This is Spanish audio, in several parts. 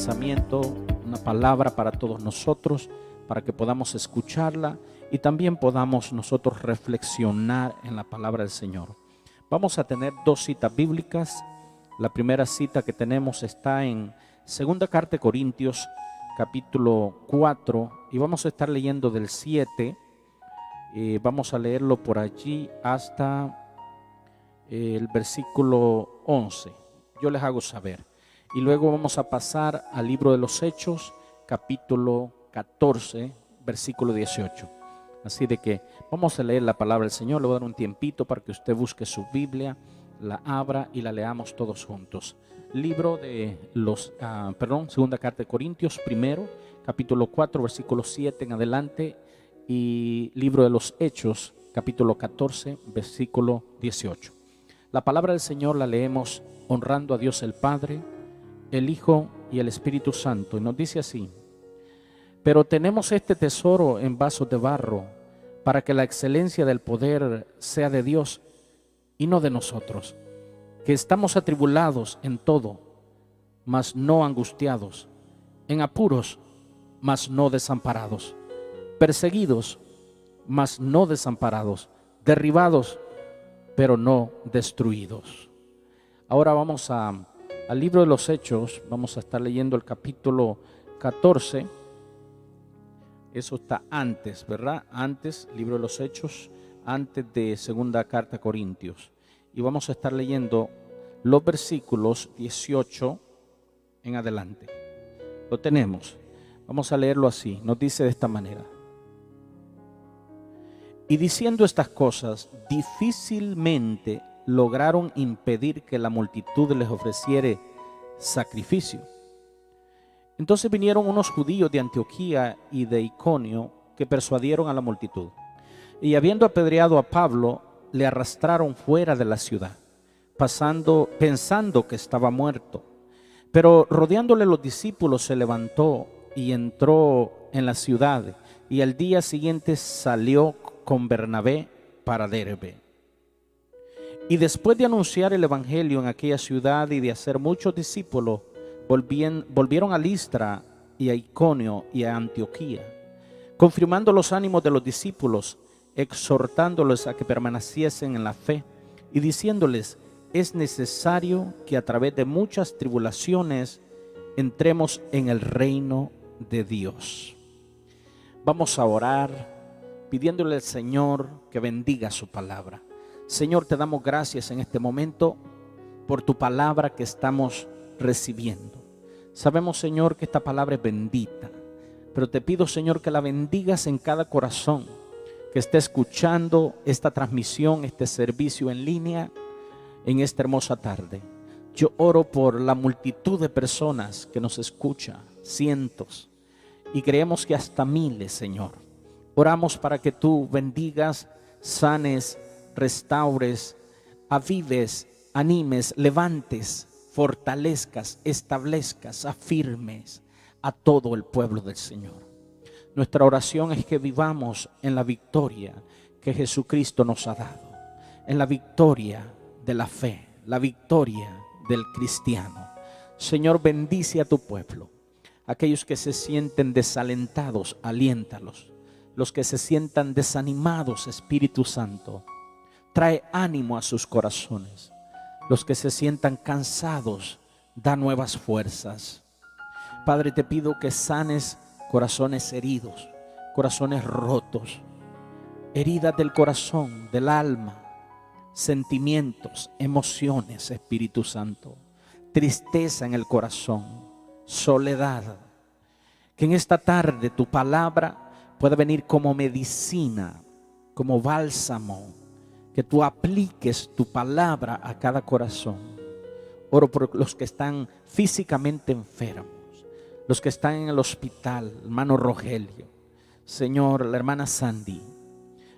pensamiento, una palabra para todos nosotros, para que podamos escucharla y también podamos nosotros reflexionar en la palabra del Señor. Vamos a tener dos citas bíblicas. La primera cita que tenemos está en Segunda Carta de Corintios, capítulo 4, y vamos a estar leyendo del 7. Vamos a leerlo por allí hasta el versículo 11. Yo les hago saber. Y luego vamos a pasar al libro de los Hechos, capítulo 14, versículo 18. Así de que vamos a leer la palabra del Señor. Le voy a dar un tiempito para que usted busque su Biblia, la abra y la leamos todos juntos. Libro de los, Segunda Carta de Corintios, primero, capítulo 4, versículo 7 en adelante, y libro de los Hechos, capítulo 14, versículo 18. La palabra del Señor la leemos honrando a Dios el Padre, el Hijo y el Espíritu Santo, y nos dice así: pero tenemos este tesoro en vasos de barro, para que la excelencia del poder sea de Dios y no de nosotros, que estamos atribulados en todo, mas no angustiados, en apuros, mas no desamparados, perseguidos, mas no desamparados, derribados, pero no destruidos. Ahora vamos al libro de los Hechos. Vamos a estar leyendo el capítulo 14. Eso está antes, ¿verdad? Antes, libro de los Hechos, antes de Segunda Carta a Corintios. Y vamos a estar leyendo los versículos 18 en adelante. Lo tenemos. Vamos a leerlo así. Nos dice de esta manera: y diciendo estas cosas, difícilmente lograron impedir que la multitud les ofreciere sacrificio. Entonces vinieron unos judíos de Antioquía y de Iconio, que persuadieron a la multitud, y habiendo apedreado a Pablo, le arrastraron fuera de la ciudad, pensando que estaba muerto. Pero rodeándole los discípulos, se levantó y entró en la ciudad, y al día siguiente salió con Bernabé para Derbe. Y después de anunciar el evangelio en aquella ciudad y de hacer muchos discípulos, volvieron a Listra y a Iconio y a Antioquía, confirmando los ánimos de los discípulos, exhortándolos a que permaneciesen en la fe y diciéndoles: es necesario que a través de muchas tribulaciones entremos en el reino de Dios. Vamos a orar pidiéndole al Señor que bendiga su palabra. Señor, te damos gracias en este momento por tu palabra que estamos recibiendo. Sabemos, Señor, que esta palabra es bendita, pero te pido, Señor, que la bendigas en cada corazón que esté escuchando esta transmisión, este servicio en línea en esta hermosa tarde. Yo oro por la multitud de personas que nos escucha, cientos, y creemos que hasta miles, Señor. Oramos para que tú bendigas, sanes, restaures, avives, animes, levantes, fortalezcas, establezcas, afirmes a todo el pueblo del Señor. Nuestra oración es que vivamos en la victoria que Jesucristo nos ha dado, en la victoria de la fe, la victoria del cristiano. Señor, bendice a tu pueblo. Aquellos que se sienten desalentados, aliéntalos. Los que se sientan desanimados, Espíritu Santo, trae ánimo a sus corazones. Los que se sientan cansados, da nuevas fuerzas. Padre, te pido que sanes corazones heridos, corazones rotos, heridas del corazón, del alma, sentimientos, emociones, Espíritu Santo, tristeza en el corazón, soledad. Que en esta tarde tu palabra pueda venir como medicina, como bálsamo, que tú apliques tu palabra a cada corazón. Oro por los que están físicamente enfermos, los que están en el hospital, hermano Rogelio, Señor, la hermana Sandy,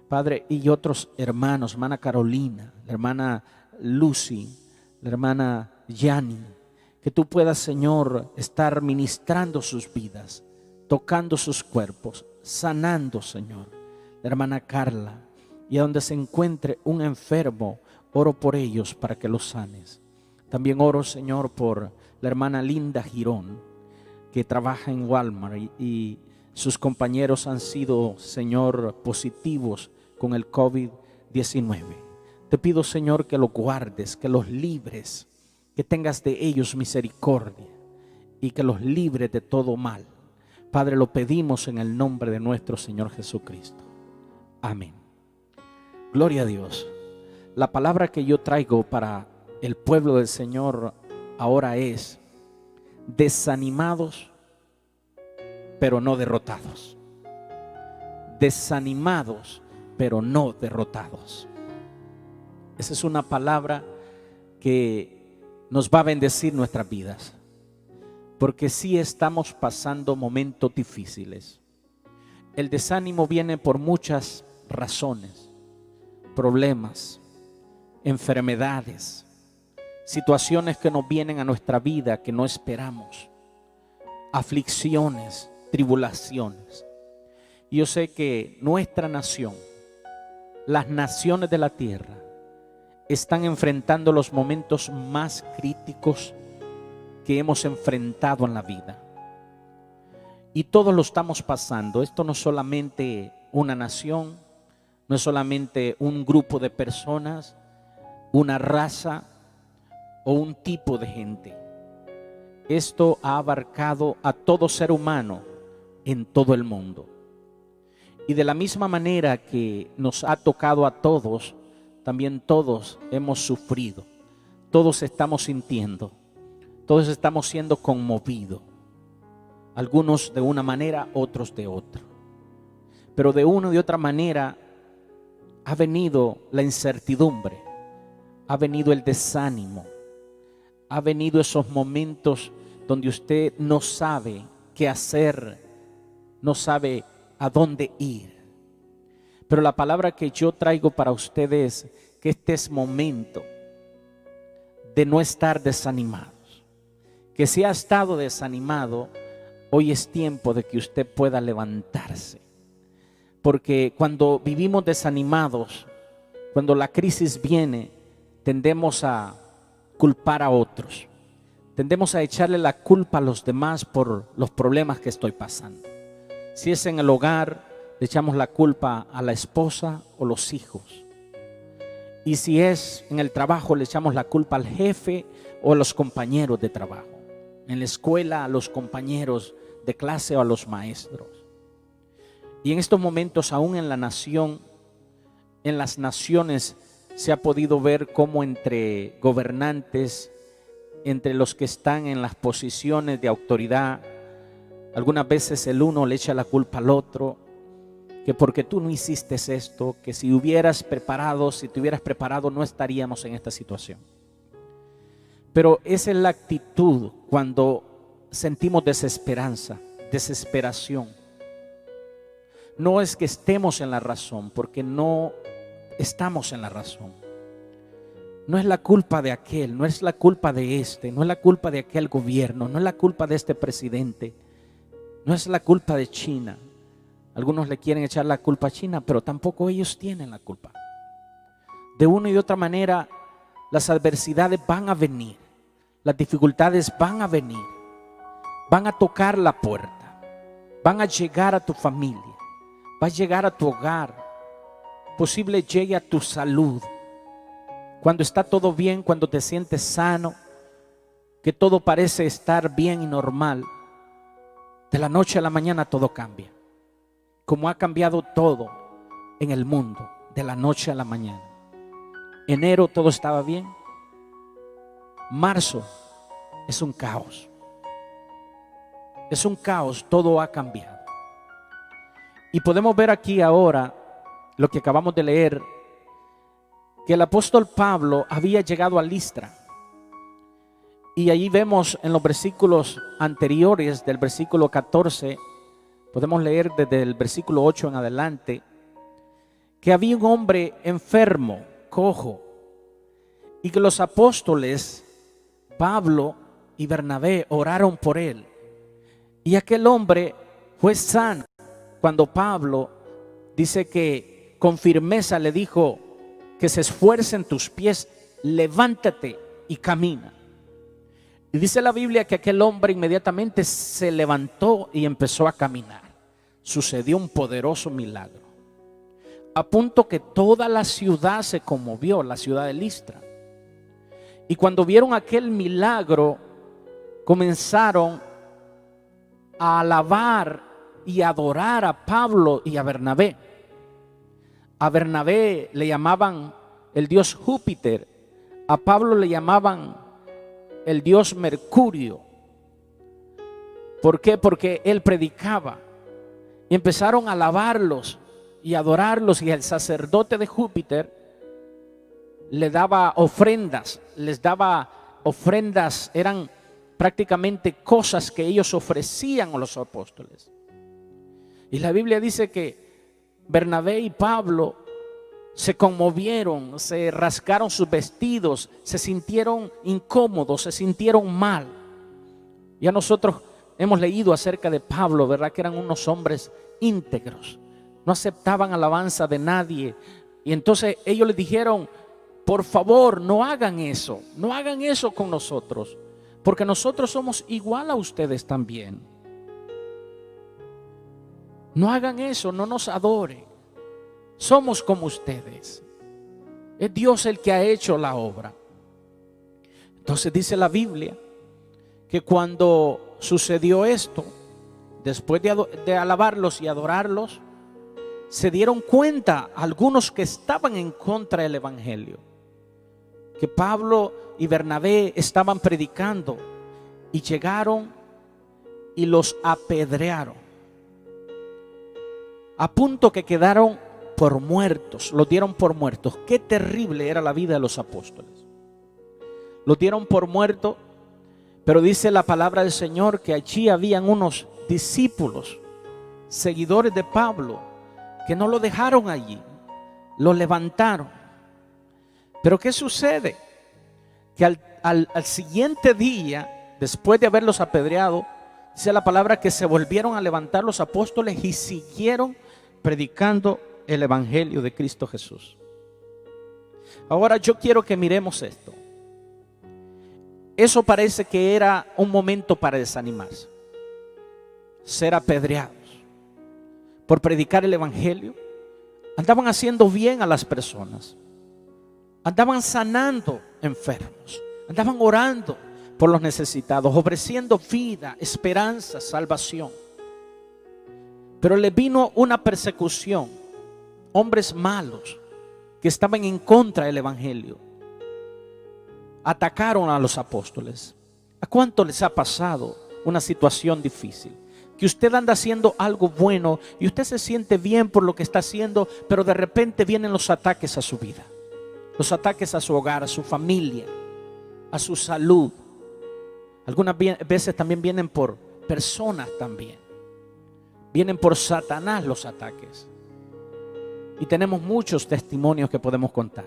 Padre, y otros hermanos, hermana Carolina, la hermana Lucy, la hermana Yani, que tú puedas, Señor, estar ministrando sus vidas, tocando sus cuerpos, sanando, Señor, la hermana Carla, y a donde se encuentre un enfermo, oro por ellos para que los sanes. También oro, Señor, por la hermana Linda Girón, que trabaja en Walmart y sus compañeros han sido, Señor, positivos con el COVID-19. Te pido, Señor, que los guardes, que los libres, que tengas de ellos misericordia y que los libres de todo mal. Padre, lo pedimos en el nombre de nuestro Señor Jesucristo. Amén. Gloria a Dios. La palabra que yo traigo para el pueblo del Señor ahora es: desanimados, pero no derrotados. Desanimados, pero no derrotados. Esa es una palabra que nos va a bendecir nuestras vidas, porque sí estamos pasando momentos difíciles. El desánimo viene por muchas razones: problemas, enfermedades, situaciones que nos vienen a nuestra vida que no esperamos, aflicciones, tribulaciones. Y yo sé que nuestra nación, las naciones de la tierra, están enfrentando los momentos más críticos que hemos enfrentado en la vida. Y todos lo estamos pasando. Esto no es solamente una nación, no es solamente un grupo de personas, una raza o un tipo de gente. Esto ha abarcado a todo ser humano en todo el mundo. Y de la misma manera que nos ha tocado a todos, también todos hemos sufrido. Todos estamos sintiendo, todos estamos siendo conmovidos. Algunos de una manera, otros de otra. Pero de una y de otra manera ha venido la incertidumbre, ha venido el desánimo, ha venido esos momentos donde usted no sabe qué hacer, no sabe a dónde ir. Pero la palabra que yo traigo para ustedes es que este es momento de no estar desanimados. Que si ha estado desanimado, hoy es tiempo de que usted pueda levantarse. Porque cuando vivimos desanimados, cuando la crisis viene, tendemos a culpar a otros. Tendemos a echarle la culpa a los demás por los problemas que estoy pasando. Si es en el hogar, le echamos la culpa a la esposa o los hijos. Y si es en el trabajo, le echamos la culpa al jefe o a los compañeros de trabajo. En la escuela, a los compañeros de clase o a los maestros. Y en estos momentos, aún en la nación, en las naciones, se ha podido ver cómo entre gobernantes, entre los que están en las posiciones de autoridad, algunas veces el uno le echa la culpa al otro, que porque tú no hiciste esto, que si te hubieras preparado no estaríamos en esta situación. Pero esa es la actitud cuando sentimos desesperanza, desesperación. No es que estemos en la razón, porque no estamos en la razón. No es la culpa de aquel, no es la culpa de este, no es la culpa de aquel gobierno, no es la culpa de este presidente, no es la culpa de China. Algunos le quieren echar la culpa a China, pero tampoco ellos tienen la culpa. De una y de otra manera, las adversidades van a venir, las dificultades van a venir, van a tocar la puerta, van a llegar a tu familia, va a llegar a tu hogar, posible llegue a tu salud. Cuando está todo bien, cuando te sientes sano, que todo parece estar bien y normal, de la noche a la mañana todo cambia. Como ha cambiado todo en el mundo, de la noche a la mañana. Enero todo estaba bien. Marzo es un caos. Es un caos, todo ha cambiado. Y podemos ver aquí ahora lo que acabamos de leer, que el apóstol Pablo había llegado a Listra. Y allí vemos en los versículos anteriores, del versículo 14, podemos leer desde el versículo 8 en adelante, que había un hombre enfermo, cojo, y que los apóstoles, Pablo y Bernabé, oraron por él. Y aquel hombre fue sano. Cuando Pablo dice que con firmeza le dijo que se esfuercen tus pies, levántate y camina. Y dice la Biblia que aquel hombre inmediatamente se levantó y empezó a caminar. Sucedió un poderoso milagro, a punto que toda la ciudad se conmovió, la ciudad de Listra. Y cuando vieron aquel milagro, comenzaron a alabar y adorar a Pablo y a Bernabé. A Bernabé le llamaban el dios Júpiter, a Pablo le llamaban el dios Mercurio. ¿Por qué? Porque él predicaba. Y empezaron a alabarlos y adorarlos, y el sacerdote de Júpiter le daba ofrendas, les daba ofrendas, eran prácticamente cosas que ellos ofrecían a los apóstoles. Y la Biblia dice que Bernabé y Pablo se conmovieron, se rasgaron sus vestidos, se sintieron incómodos, se sintieron mal. Ya nosotros hemos leído acerca de Pablo, ¿verdad? Que eran unos hombres íntegros, no aceptaban alabanza de nadie. Y entonces ellos les dijeron: por favor, no hagan eso con nosotros, porque nosotros somos igual a ustedes también. No hagan eso, no nos adoren, somos como ustedes. Es Dios el que ha hecho la obra. Entonces dice la Biblia que cuando sucedió esto, después de alabarlos y adorarlos, se dieron cuenta algunos que estaban en contra del evangelio, que Pablo y Bernabé estaban predicando, y llegaron y los apedrearon, a punto que quedaron por muertos, los dieron por muertos. Qué terrible era la vida de los apóstoles. Los dieron por muertos, pero dice la palabra del Señor que allí habían unos discípulos, seguidores de Pablo, que no lo dejaron allí, lo levantaron. Pero ¿qué sucede? Que al siguiente día, después de haberlos apedreado, dice la palabra que se volvieron a levantar los apóstoles y siguieron predicando el evangelio de Cristo Jesús. Ahora yo quiero que miremos esto. Eso parece que era un momento para desanimarse, ser apedreados por predicar el evangelio. Andaban haciendo bien a las personas, andaban sanando enfermos, andaban orando por los necesitados, ofreciendo vida, esperanza, salvación. Pero le vino una persecución, hombres malos que estaban en contra del evangelio. Atacaron a los apóstoles. ¿A cuánto les ha pasado una situación difícil? Que usted anda haciendo algo bueno y usted se siente bien por lo que está haciendo, pero de repente vienen los ataques a su vida, los ataques a su hogar, a su familia, a su salud. Algunas veces también vienen por personas también. Vienen por Satanás los ataques. Y tenemos muchos testimonios que podemos contar.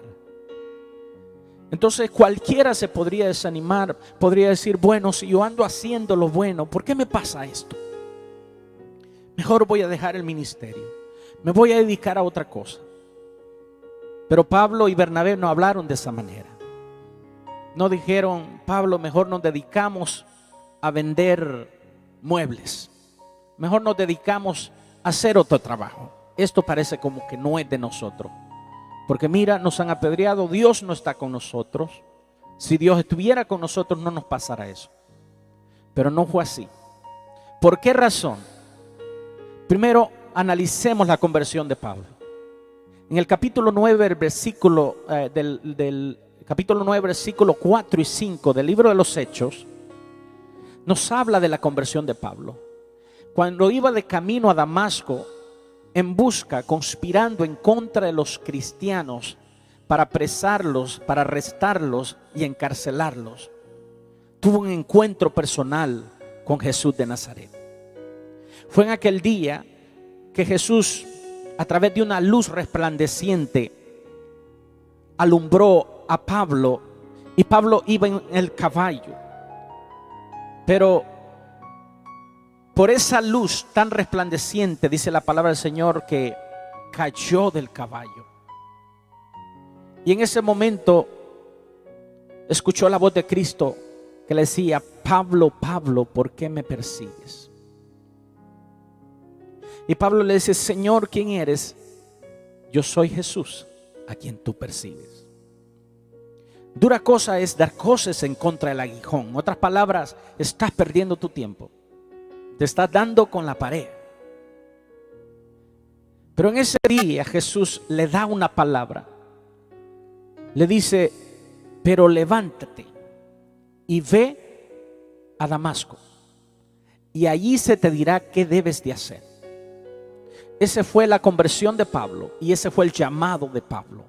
Entonces cualquiera se podría desanimar, podría decir: bueno, si yo ando haciendo lo bueno, ¿por qué me pasa esto? Mejor voy a dejar el ministerio, me voy a dedicar a otra cosa. Pero Pablo y Bernabé no hablaron de esa manera. No dijeron: Pablo, mejor nos dedicamos a vender muebles, mejor nos dedicamos a hacer otro trabajo. Esto parece como que no es de nosotros, porque mira, nos han apedreado, Dios no está con nosotros. Si Dios estuviera con nosotros no nos pasara eso. Pero no fue así. ¿Por qué razón? Primero, analicemos la conversión de Pablo. En el capítulo 9, versículo capítulo 9, versículo 4 y 5 del libro de los Hechos, nos habla de la conversión de Pablo. Cuando iba de camino a Damasco, en busca, conspirando en contra de los cristianos para apresarlos, para arrestarlos y encarcelarlos, tuvo un encuentro personal con Jesús de Nazaret. Fue en aquel día que Jesús, a través de una luz resplandeciente, alumbró a Pablo, y Pablo iba en el caballo. Pero por esa luz tan resplandeciente, dice la palabra del Señor, que cayó del caballo. Y en ese momento escuchó la voz de Cristo que le decía: Pablo, Pablo, ¿por qué me persigues? Y Pablo le dice: Señor, ¿quién eres? Yo soy Jesús, a quien tú persigues. Dura cosa es dar coces en contra del aguijón. En otras palabras, estás perdiendo tu tiempo. Te estás dando con la pared. Pero en ese día Jesús le da una palabra. Le dice: pero levántate y ve a Damasco, y allí se te dirá qué debes de hacer. Esa fue la conversión de Pablo, y ese fue el llamado de Pablo.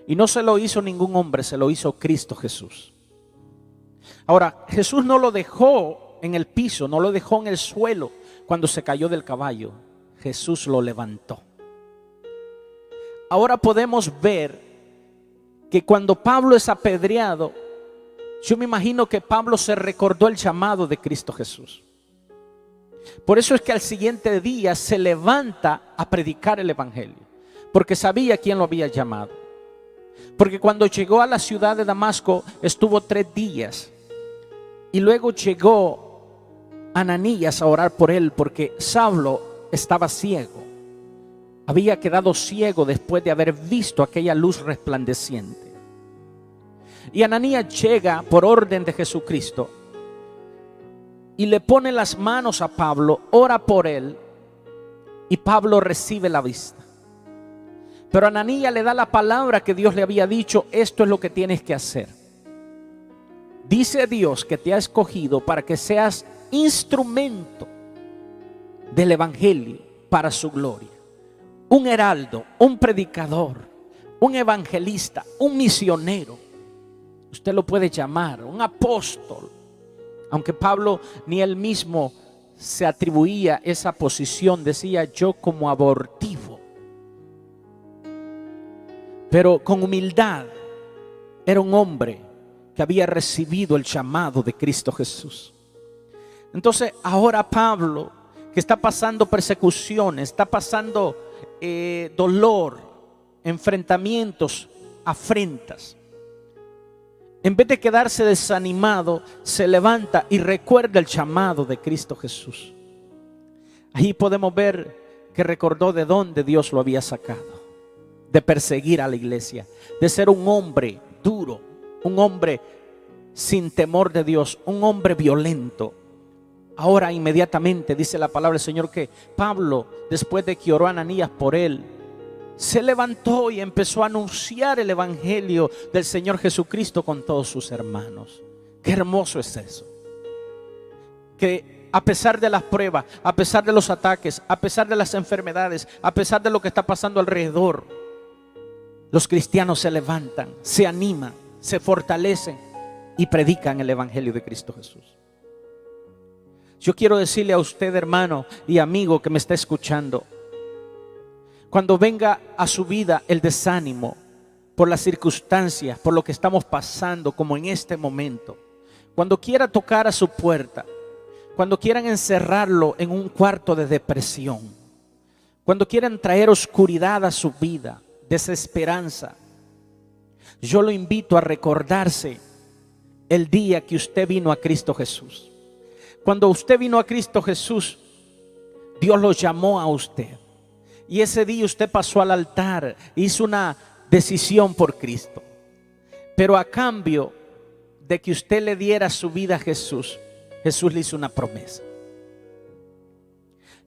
Y no se lo hizo ningún hombre, se lo hizo Cristo Jesús. Ahora, Jesús no lo dejó en el piso, no lo dejó en el suelo cuando se cayó del caballo. Jesús lo levantó. Ahora podemos ver que cuando Pablo es apedreado, yo me imagino que Pablo se recordó el llamado de Cristo Jesús. Por eso es que al siguiente día se levanta a predicar el evangelio, porque sabía quién lo había llamado. Porque cuando llegó a la ciudad de Damasco estuvo 3 días, y luego llegó Ananías a orar por él, porque Saulo estaba ciego. Había quedado ciego después de haber visto aquella luz resplandeciente. Y Ananías llega por orden de Jesucristo y le pone las manos a Pablo, ora por él, y Pablo recibe la vista. Pero Ananías le da la palabra que Dios le había dicho: esto es lo que tienes que hacer. Dice Dios que te ha escogido para que seas instrumento del evangelio para su gloria. Un heraldo, un predicador, un evangelista, un misionero. Usted lo puede llamar un apóstol, aunque Pablo ni él mismo se atribuía esa posición. Decía: yo como abortivo. Pero con humildad era un hombre que había recibido el llamado de Cristo Jesús. Entonces ahora Pablo, que está pasando persecuciones, está pasando dolor, enfrentamientos, afrentas, en vez de quedarse desanimado, se levanta y recuerda el llamado de Cristo Jesús. Ahí podemos ver que recordó de dónde Dios lo había sacado, de perseguir a la iglesia, de ser un hombre duro, un hombre sin temor de Dios, un hombre violento. Ahora inmediatamente dice la palabra del Señor que Pablo, después de que oró a Ananías por él, se levantó y empezó a anunciar el evangelio del Señor Jesucristo con todos sus hermanos. Qué hermoso es eso, que a pesar de las pruebas, a pesar de los ataques, a pesar de las enfermedades, a pesar de lo que está pasando alrededor, los cristianos se levantan, se animan, se fortalecen y predican el evangelio de Cristo Jesús. Yo quiero decirle a usted, hermano y amigo que me está escuchando, cuando venga a su vida el desánimo por las circunstancias, por lo que estamos pasando, como en este momento, cuando quiera tocar a su puerta, cuando quieran encerrarlo en un cuarto de depresión, cuando quieran traer oscuridad a su vida, desesperanza, yo lo invito a recordarse el día que usted vino a Cristo Jesús. Cuando usted vino a Cristo Jesús, Dios lo llamó a usted. Y ese día usted pasó al altar, hizo una decisión por Cristo. Pero a cambio de que usted le diera su vida a Jesús, Jesús le hizo una promesa.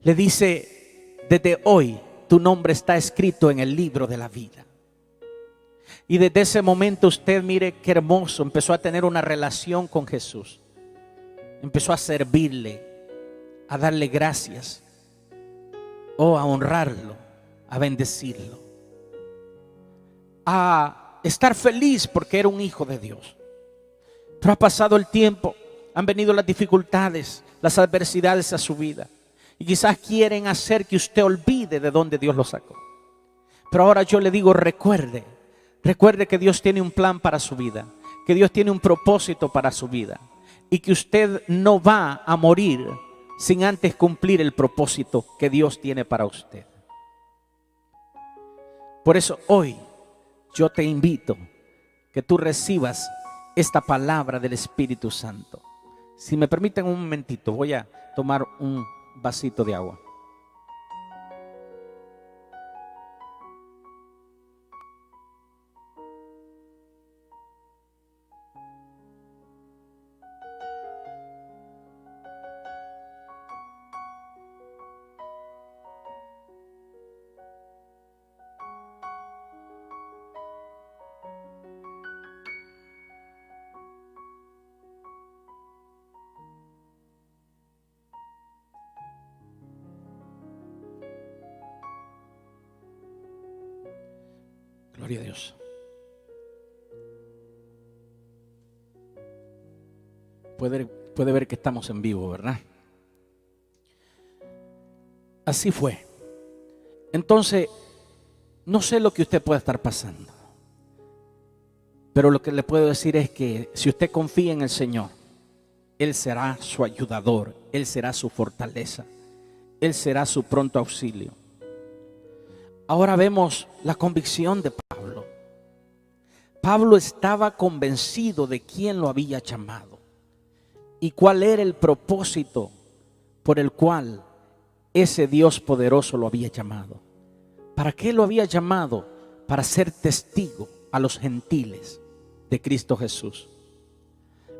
Le dice: desde hoy tu nombre está escrito en el libro de la vida. Y desde ese momento usted, mire qué hermoso, empezó a tener una relación con Jesús. Empezó a servirle, a darle gracias, a honrarlo, a bendecirlo, a estar feliz porque era un hijo de Dios. Pero ha pasado el tiempo, han venido las dificultades, las adversidades a su vida, y quizás quieren hacer que usted olvide de dónde Dios lo sacó. Pero ahora yo le digo: recuerde que Dios tiene un plan para su vida, que Dios tiene un propósito para su vida, y que usted no va a morir sin antes cumplir el propósito que Dios tiene para usted. Por eso hoy yo te invito que tú recibas esta palabra del Espíritu Santo. Si me permiten un momentito, voy a tomar un vasito de agua. Gloria a Dios. Puede ver que estamos en vivo, ¿verdad? Así fue. Entonces, no sé lo que usted pueda estar pasando, pero lo que le puedo decir es que si usted confía en el Señor, Él será su ayudador, Él será su fortaleza, Él será su pronto auxilio. Ahora vemos la convicción de Pablo. Pablo estaba convencido de quién lo había llamado y cuál era el propósito por el cual ese Dios poderoso lo había llamado. ¿Para qué lo había llamado? Para ser testigo a los gentiles de Cristo Jesús.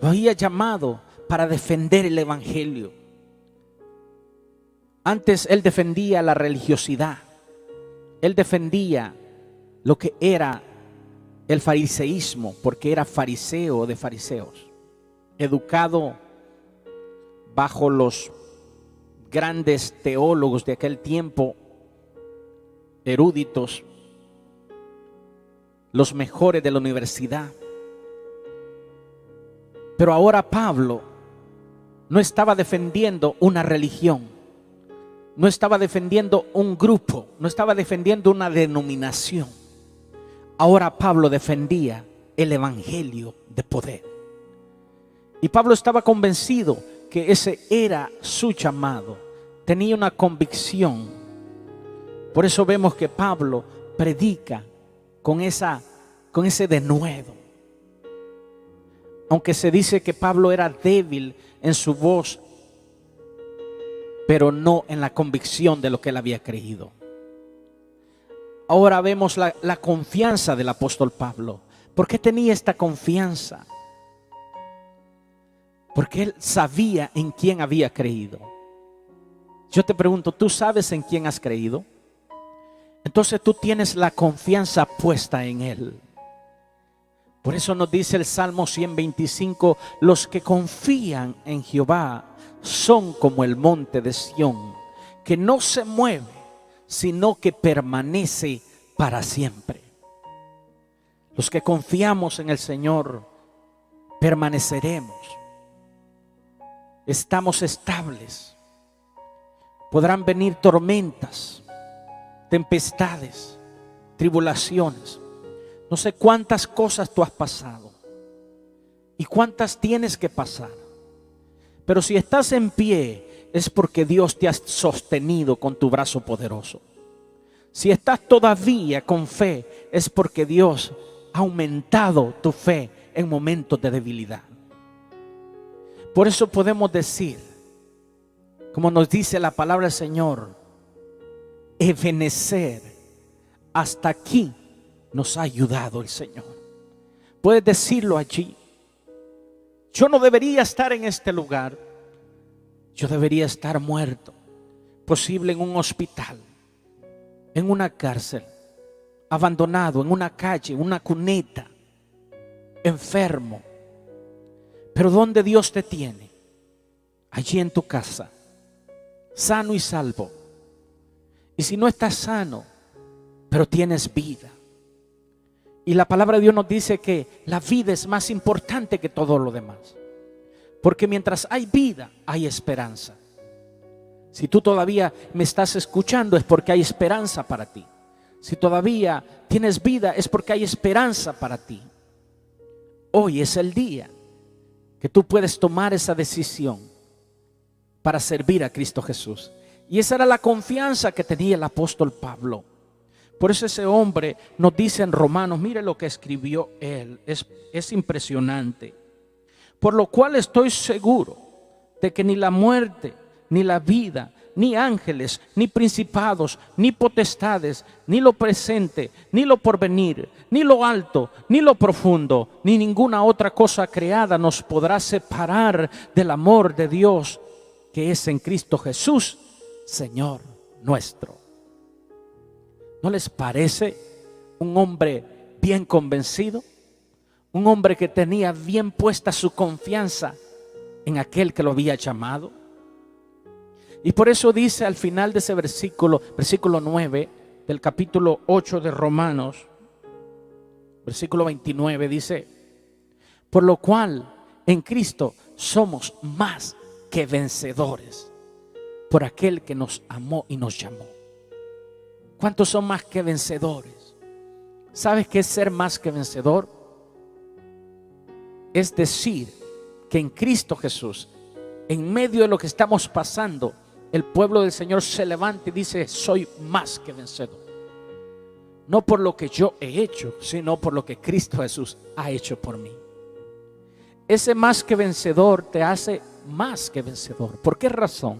Lo había llamado para defender el evangelio. Antes él defendía la religiosidad. Él defendía lo que era el fariseísmo, porque era fariseo de fariseos, educado bajo los grandes teólogos de aquel tiempo, eruditos, los mejores de la universidad. Pero ahora Pablo no estaba defendiendo una religión, no estaba defendiendo un grupo, no estaba defendiendo una denominación. Ahora Pablo defendía el evangelio de poder. Y Pablo estaba convencido que ese era su llamado. Tenía una convicción. Por eso vemos que Pablo predica con ese denuedo. Aunque se dice que Pablo era débil en su voz, pero no en la convicción de lo que él había creído. Ahora vemos la confianza del apóstol Pablo. ¿Por qué tenía esta confianza? Porque él sabía en quién había creído. Yo te pregunto, ¿tú sabes en quién has creído? Entonces tú tienes la confianza puesta en él. Por eso nos dice el Salmo 125, los que confían en Jehová son como el monte de Sión, que no se mueve, sino que permanece para siempre. Los que confiamos en el Señor permaneceremos. Estamos estables. Podrán venir tormentas, tempestades, tribulaciones. No sé cuántas cosas tú has pasado y cuántas tienes que pasar. Pero si estás en pie es porque Dios te ha sostenido con tu brazo poderoso. Si estás todavía con fe es porque Dios ha aumentado tu fe en momentos de debilidad. Por eso podemos decir, como nos dice la palabra del Señor, Ebenecer, hasta aquí nos ha ayudado el Señor. Puedes decirlo allí. Yo no debería estar en este lugar. Yo debería estar muerto, posible en un hospital, en una cárcel, abandonado, en una calle, en una cuneta, enfermo. Pero ¿dónde Dios te tiene? Allí en tu casa, sano y salvo. Y si no estás sano, pero tienes vida. Y la palabra de Dios nos dice que la vida es más importante que todo lo demás. Porque mientras hay vida, hay esperanza. Si tú todavía me estás escuchando es porque hay esperanza para ti. Si todavía tienes vida es porque hay esperanza para ti. Hoy es el día que tú puedes tomar esa decisión para servir a Cristo Jesús. Y esa era la confianza que tenía el apóstol Pablo. Por eso ese hombre nos dice en Romanos, mire lo que escribió él, es impresionante. Por lo cual estoy seguro de que ni la muerte, ni la vida, ni ángeles, ni principados, ni potestades, ni lo presente, ni lo porvenir, ni lo alto, ni lo profundo, ni ninguna otra cosa creada nos podrá separar del amor de Dios que es en Cristo Jesús, Señor nuestro. ¿No les parece un hombre bien convencido? Un hombre que tenía bien puesta su confianza en aquel que lo había llamado. Y por eso dice al final de ese versículo 9 del capítulo 8 de Romanos, versículo 29, dice: por lo cual en Cristo somos más que vencedores por aquel que nos amó y nos llamó. ¿Cuántos son más que vencedores? ¿Sabes qué es ser más que vencedor? Es decir, que en Cristo Jesús, en medio de lo que estamos pasando, el pueblo del Señor se levanta y dice: soy más que vencedor. No por lo que yo he hecho, sino por lo que Cristo Jesús ha hecho por mí. Ese más que vencedor te hace más que vencedor. ¿Por qué razón?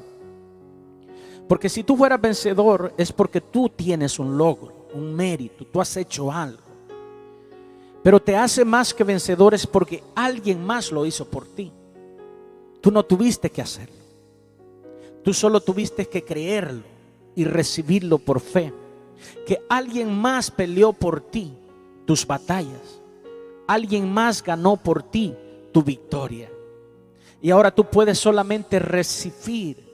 Porque si tú fueras vencedor es porque tú tienes un logro, un mérito, tú has hecho algo. Pero te hace más que vencedor es porque alguien más lo hizo por ti. Tú no tuviste que hacerlo. Tú solo tuviste que creerlo y recibirlo por fe. Que alguien más peleó por ti tus batallas. Alguien más ganó por ti tu victoria. Y ahora tú puedes solamente recibir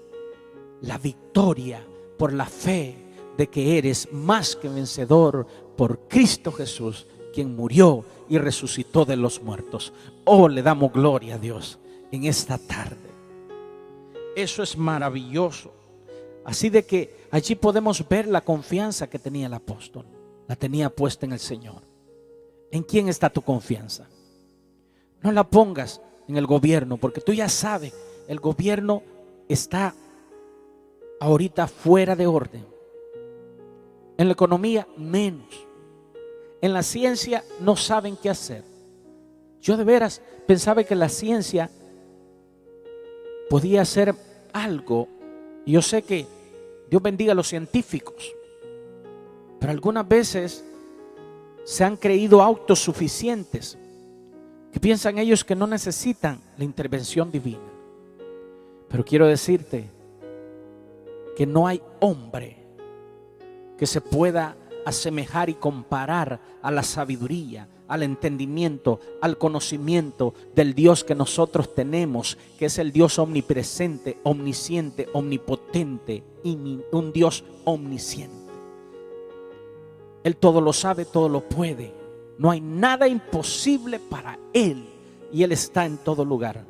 la victoria por la fe de que eres más que vencedor por Cristo Jesús, quien murió y resucitó de los muertos. Oh, le damos gloria a Dios en esta tarde. Eso es maravilloso. Así de que allí podemos ver la confianza que tenía el apóstol. La tenía puesta en el Señor. ¿En quién está tu confianza? No la pongas en el gobierno, porque tú ya sabes, el gobierno está ahorita fuera de orden. En la economía menos. En la ciencia no saben qué hacer. Yo de veras pensaba que la ciencia podía hacer algo. Y yo sé que Dios bendiga a los científicos, pero algunas veces se han creído autosuficientes, que piensan ellos que no necesitan la intervención divina. Pero quiero decirte que no hay hombre que se pueda asemejar y comparar a la sabiduría, al entendimiento, al conocimiento del Dios que nosotros tenemos, que es el Dios omnipresente, omnisciente, omnipotente y un Dios omnisciente. Él todo lo sabe, todo lo puede. No hay nada imposible para Él y Él está en todo lugar.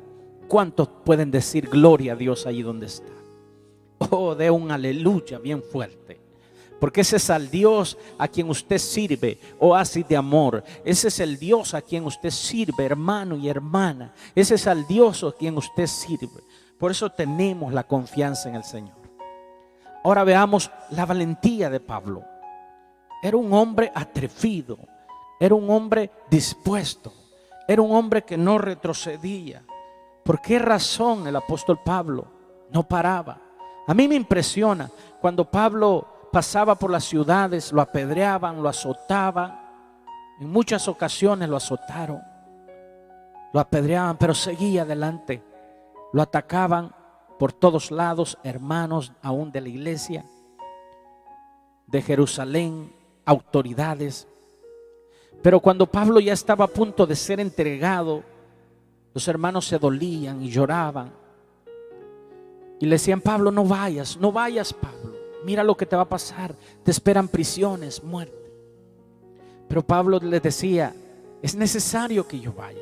¿Cuántos pueden decir gloria a Dios allí donde está? Oh, de un aleluya bien fuerte. Porque ese es el Dios a quien usted sirve, oasis de amor. Ese es el Dios a quien usted sirve, hermano y hermana. Ese es el Dios a quien usted sirve. Por eso tenemos la confianza en el Señor. Ahora veamos la valentía de Pablo. Era un hombre atrevido. Era un hombre dispuesto. Era un hombre que no retrocedía. ¿Por qué razón el apóstol Pablo no paraba? A mí me impresiona cuando Pablo pasaba por las ciudades, lo apedreaban, lo azotaban. En muchas ocasiones lo azotaron, lo apedreaban, pero seguía adelante. Lo atacaban por todos lados, hermanos aún de la iglesia, de Jerusalén, autoridades. Pero cuando Pablo ya estaba a punto de ser entregado, los hermanos se dolían y lloraban. Y le decían: Pablo, no vayas, no vayas, Pablo. Mira lo que te va a pasar, te esperan prisiones, muerte. Pero Pablo les decía: es necesario que yo vaya.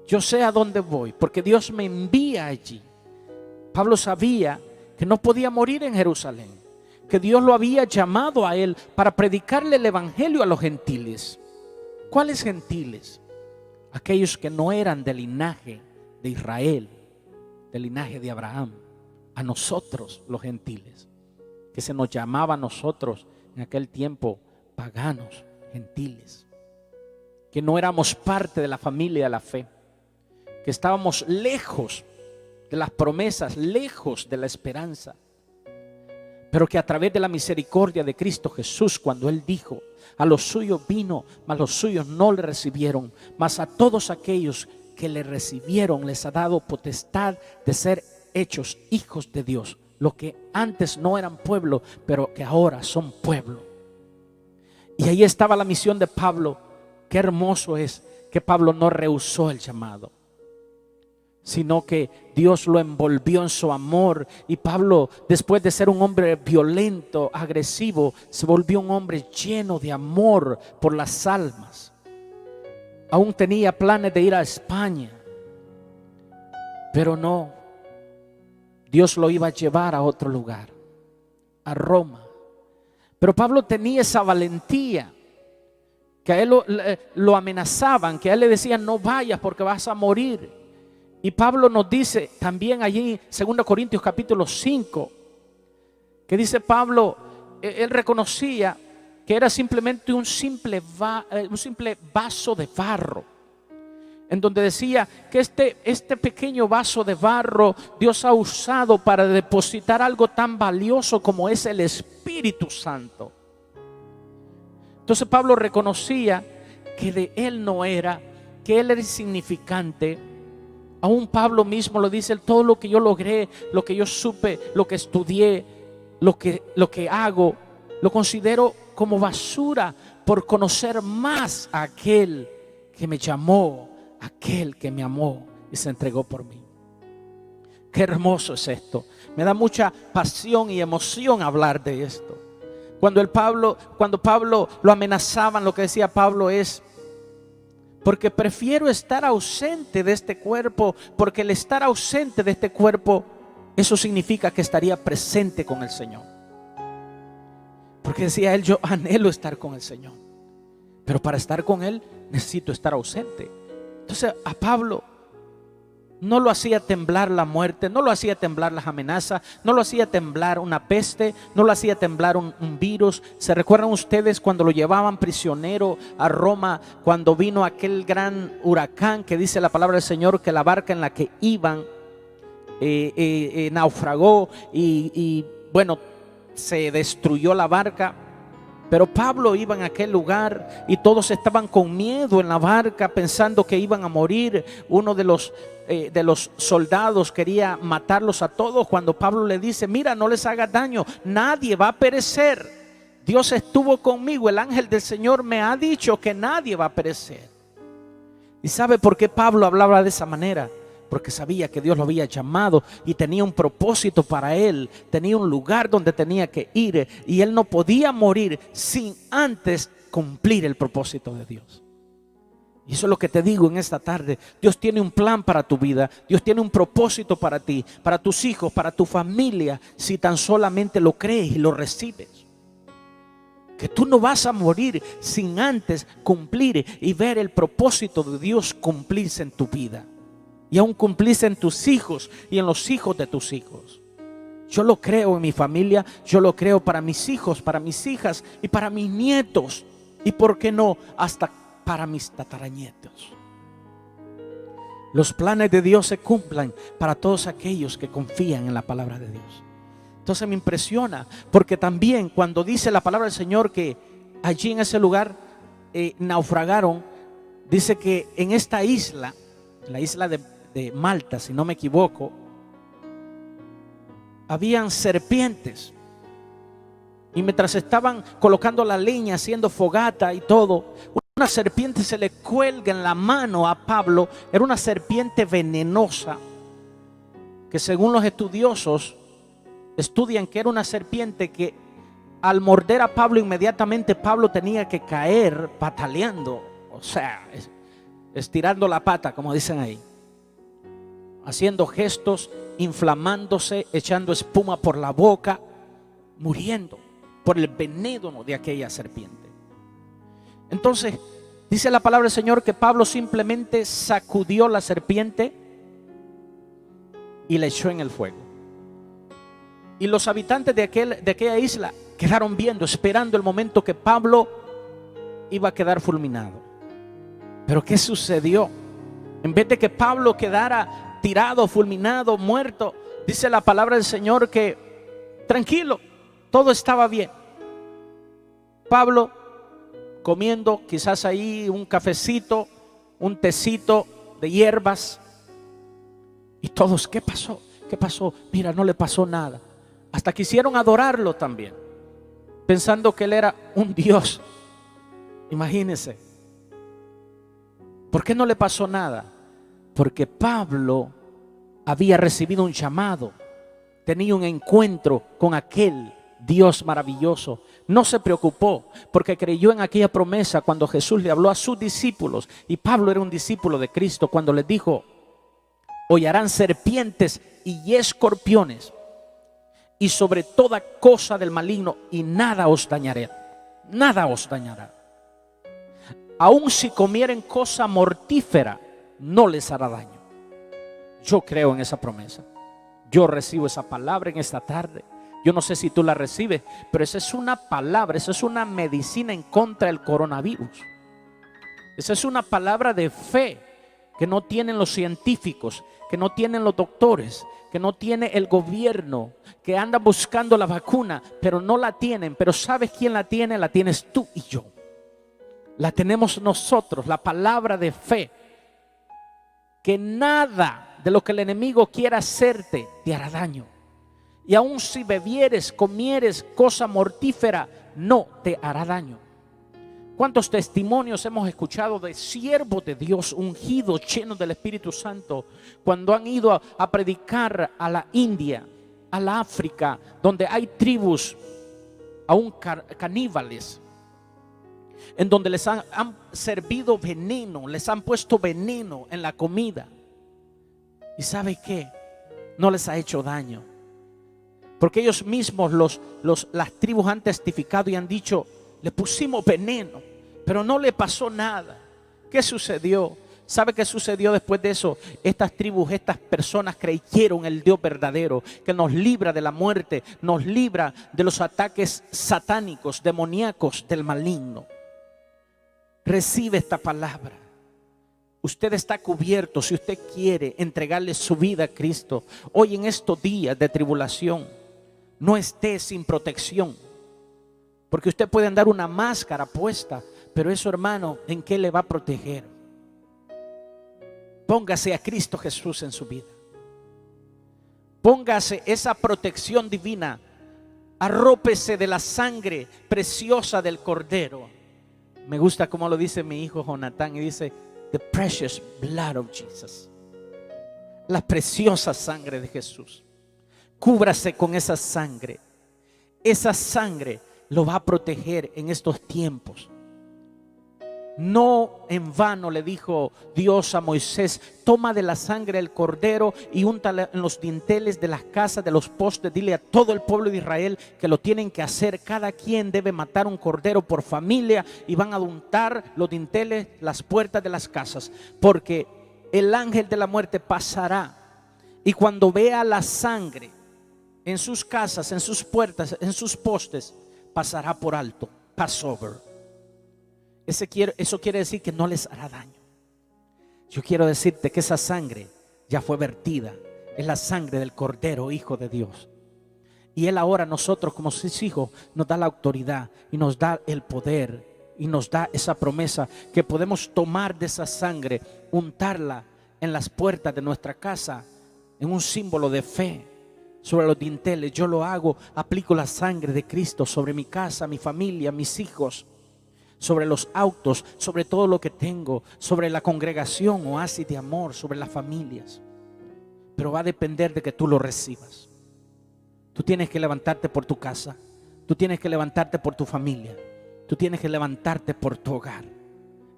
Yo sé a dónde voy, porque Dios me envía allí. Pablo sabía que no podía morir en Jerusalén, que Dios lo había llamado a él para predicarle el evangelio a los gentiles. ¿Cuáles gentiles? Aquellos que no eran del linaje de Israel, del linaje de Abraham. A nosotros los gentiles, que se nos llamaba a nosotros en aquel tiempo paganos, gentiles, que no éramos parte de la familia de la fe, que estábamos lejos de las promesas, lejos de la esperanza, pero que a través de la misericordia de Cristo Jesús, cuando Él dijo: a los suyos vino, mas los suyos no le recibieron, mas a todos aquellos que le recibieron les ha dado potestad de ser hechos hijos de Dios, los que antes no eran pueblo, pero que ahora son pueblo. Y ahí estaba la misión de Pablo. Qué hermoso es que Pablo no rehusó el llamado, sino que Dios lo envolvió en su amor. Y Pablo, después de ser un hombre violento, agresivo, se volvió un hombre lleno de amor por las almas. Aún tenía planes de ir a España, pero no. Dios lo iba a llevar a otro lugar, a Roma. Pero Pablo tenía esa valentía, que a él lo amenazaban, que a él le decían: no vayas porque vas a morir. Y Pablo nos dice también allí en 2 Corintios capítulo 5, que dice Pablo, él reconocía que era simplemente un simple vaso de barro, en donde decía que este pequeño vaso de barro Dios ha usado para depositar algo tan valioso como es el Espíritu Santo. Entonces Pablo reconocía que de él no era, que él era insignificante. Aún Pablo mismo lo dice: todo lo que yo logré, lo que yo supe, lo que estudié, lo que hago, lo considero como basura por conocer más a aquel que me llamó, aquel que me amó y se entregó por mí. Qué hermoso es esto. Me da mucha pasión y emoción hablar de esto. Cuando Pablo lo amenazaban, lo que decía Pablo es: porque prefiero estar ausente de este cuerpo, porque el estar ausente de este cuerpo, eso significa que estaría presente con el Señor. Porque decía él: yo anhelo estar con el Señor, pero para estar con Él necesito estar ausente. Entonces a Pablo no lo hacía temblar la muerte, no lo hacía temblar las amenazas, no lo hacía temblar una peste, no lo hacía temblar un virus. ¿Se recuerdan ustedes cuando lo llevaban prisionero a Roma, cuando vino aquel gran huracán que dice la palabra del Señor que la barca en la que iban naufragó y bueno, se destruyó la barca? Pero Pablo iba en aquel lugar y todos estaban con miedo en la barca, pensando que iban a morir. Uno de los soldados quería matarlos a todos, cuando Pablo le dice: mira, no les hagas daño, nadie va a perecer. Dios estuvo conmigo, el ángel del Señor me ha dicho que nadie va a perecer. ¿Y sabe por qué Pablo hablaba de esa manera? Porque sabía que Dios lo había llamado y tenía un propósito para él, tenía un lugar donde tenía que ir, y él no podía morir sin antes cumplir el propósito de Dios. Y eso es lo que te digo en esta tarde. Dios tiene un plan para tu vida, Dios tiene un propósito para ti, para tus hijos, para tu familia, si tan solamente lo crees y lo recibes. Que tú no vas a morir sin antes cumplir y ver el propósito de Dios cumplirse en tu vida. Y aún cumplirse en tus hijos y en los hijos de tus hijos. Yo lo creo en mi familia, yo lo creo para mis hijos, para mis hijas y para mis nietos. Y por qué no, hasta para mis tataranietos. Los planes de Dios se cumplan para todos aquellos que confían en la palabra de Dios. Entonces me impresiona, porque también cuando dice la palabra del Señor que allí en ese lugar naufragaron, dice que en esta isla, la isla de Malta, si no me equivoco, habían serpientes. Y mientras estaban colocando la leña, haciendo fogata y todo, una serpiente se le cuelga en la mano a Pablo. Era una serpiente venenosa, que según los estudiosos estudian que era una serpiente que al morder a Pablo, inmediatamente Pablo tenía que caer pataleando, o sea, estirando la pata, como dicen ahí, haciendo gestos, inflamándose, echando espuma por la boca, muriendo por el veneno de aquella serpiente. Entonces dice la palabra del Señor que Pablo simplemente sacudió la serpiente y la echó en el fuego. Y los habitantes de aquella isla quedaron viendo, esperando el momento que Pablo iba a quedar fulminado. Pero ¿qué sucedió? En vez de que Pablo quedara tirado, fulminado, muerto, dice la palabra del Señor que tranquilo, todo estaba bien. Pablo comiendo quizás ahí un cafecito, un tecito de hierbas, y todos, ¿qué pasó? ¿Qué pasó? Mira, no le pasó nada. Hasta quisieron adorarlo también, pensando que él era un Dios. Imagínense. ¿Por qué no le pasó nada? Porque Pablo había recibido un llamado, tenía un encuentro con aquel Dios maravilloso. No se preocupó porque creyó en aquella promesa cuando Jesús le habló a sus discípulos, y Pablo era un discípulo de Cristo, cuando les dijo: hollarán serpientes y escorpiones, y sobre toda cosa del maligno, y nada os dañará. Nada os dañará. Aun si comieren cosa mortífera, no les hará daño. Yo creo en esa promesa. Yo recibo esa palabra en esta tarde. Yo no sé si tú la recibes, pero esa es una palabra, esa es una medicina en contra del coronavirus. Esa es una palabra de fe que no tienen los científicos, que no tienen los doctores, que no tiene el gobierno, que anda buscando la vacuna, pero no la tienen. Pero ¿sabes quién la tiene? La tienes tú y yo. La tenemos nosotros, la palabra de fe, que nada de lo que el enemigo quiera hacerte te hará daño. Y aun si bebieres, comieres cosa mortífera, no te hará daño. ¿Cuántos testimonios hemos escuchado de siervos de Dios ungidos, llenos del Espíritu Santo, cuando han ido a predicar a la India, a la África, donde hay tribus aún caníbales, en donde les han servido veneno, les han puesto veneno en la comida? ¿Y sabe qué? No les ha hecho daño, porque ellos mismos, las tribus, han testificado y han dicho: le pusimos veneno, pero no le pasó nada. ¿Qué sucedió? ¿Sabe qué sucedió después de eso? Estas tribus, estas personas creyeron en el Dios verdadero, que nos libra de la muerte, nos libra de los ataques satánicos, demoníacos, del maligno. Recibe esta palabra. Usted está cubierto si usted quiere entregarle su vida a Cristo. Hoy, en estos días de tribulación, no esté sin protección, porque usted puede andar una máscara puesta, pero eso, hermano, ¿en qué le va a proteger? Póngase a Cristo Jesús en su vida. Póngase esa protección divina. Arrópese de la sangre preciosa del Cordero. Me gusta como lo dice mi hijo Jonathan, y dice: the precious blood of Jesus. La preciosa sangre de Jesús. Cúbrase con esa sangre. Esa sangre lo va a proteger en estos tiempos. No en vano le dijo Dios a Moisés: toma de la sangre del cordero y úntala en los dinteles de las casas, de los postes. Dile a todo el pueblo de Israel que lo tienen que hacer. Cada quien debe matar un cordero por familia, y van a untar los dinteles, las puertas de las casas, porque el ángel de la muerte pasará, y cuando vea la sangre en sus casas, en sus puertas, en sus postes, pasará por alto. Passover. Eso quiere decir que no les hará daño. Yo quiero decirte que esa sangre ya fue vertida. Es la sangre del Cordero, Hijo de Dios. Y Él ahora, nosotros como sus hijos, nos da la autoridad y nos da el poder y nos da esa promesa que podemos tomar de esa sangre, untarla en las puertas de nuestra casa, en un símbolo de fe. Sobre los dinteles, yo lo hago, aplico la sangre de Cristo sobre mi casa, mi familia, mis hijos, sobre los autos, sobre todo lo que tengo, sobre la congregación Oasis de Amor, sobre las familias. Pero va a depender de que tú lo recibas. Tú tienes que levantarte por tu casa, tú tienes que levantarte por tu familia, tú tienes que levantarte por tu hogar.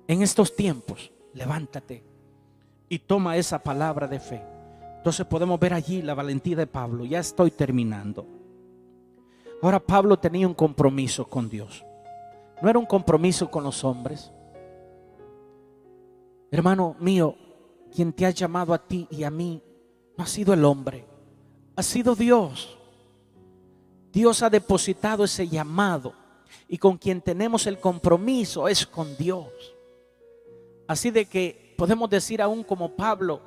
En estos tiempos, levántate y toma esa palabra de fe. Entonces podemos ver allí la valentía de Pablo. Ya estoy terminando. Ahora, Pablo tenía un compromiso con Dios. No era un compromiso con los hombres. Hermano mío, quien te ha llamado a ti y a mí no ha sido el hombre, ha sido Dios. Dios ha depositado ese llamado y con quien tenemos el compromiso es con Dios. Así de que podemos decir aún como Pablo,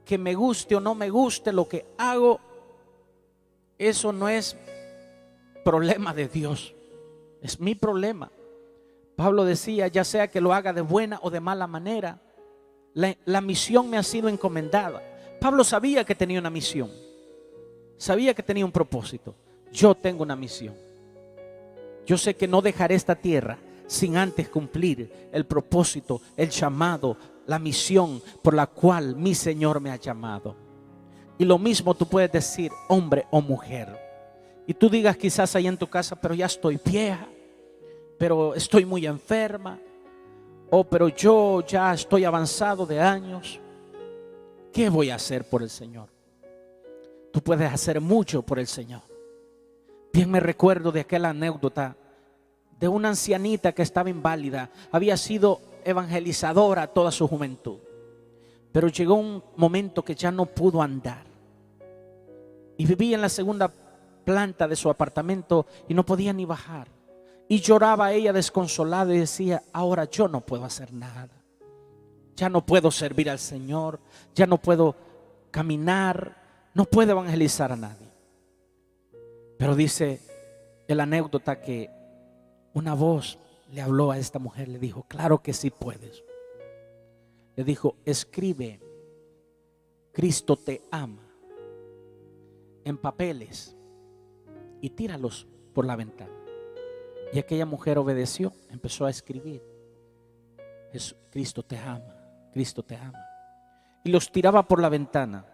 que me guste o no me guste lo que hago, eso no es problema de Dios, es mi problema. Pablo decía, ya sea que lo haga de buena o de mala manera, la misión me ha sido encomendada. Pablo sabía que tenía una misión, sabía que tenía un propósito. Yo tengo una misión. Yo sé que no dejaré esta tierra sin antes cumplir el propósito, el llamado, la misión por la cual mi Señor me ha llamado. Y lo mismo tú puedes decir, hombre o mujer. Y tú digas quizás ahí en tu casa, pero ya estoy vieja, pero estoy muy enferma, o pero yo ya estoy avanzado de años. ¿Qué voy a hacer por el Señor? Tú puedes hacer mucho por el Señor. Bien me recuerdo de aquella anécdota de una ancianita que estaba inválida. Había sido evangelizadora toda su juventud, pero llegó un momento que ya no pudo andar y vivía en la segunda planta de su apartamento y no podía ni bajar. Y lloraba ella desconsolada y decía, ahora yo no puedo hacer nada. Ya no puedo servir al Señor, ya no puedo caminar, no puedo evangelizar a nadie. Pero dice la anécdota que una voz le habló a esta mujer, le dijo, claro que sí puedes. Le dijo, escribe, Cristo te ama, en papeles y tíralos por la ventana. Y aquella mujer obedeció, empezó a escribir, Cristo te ama, Cristo te ama. Y los tiraba por la ventana.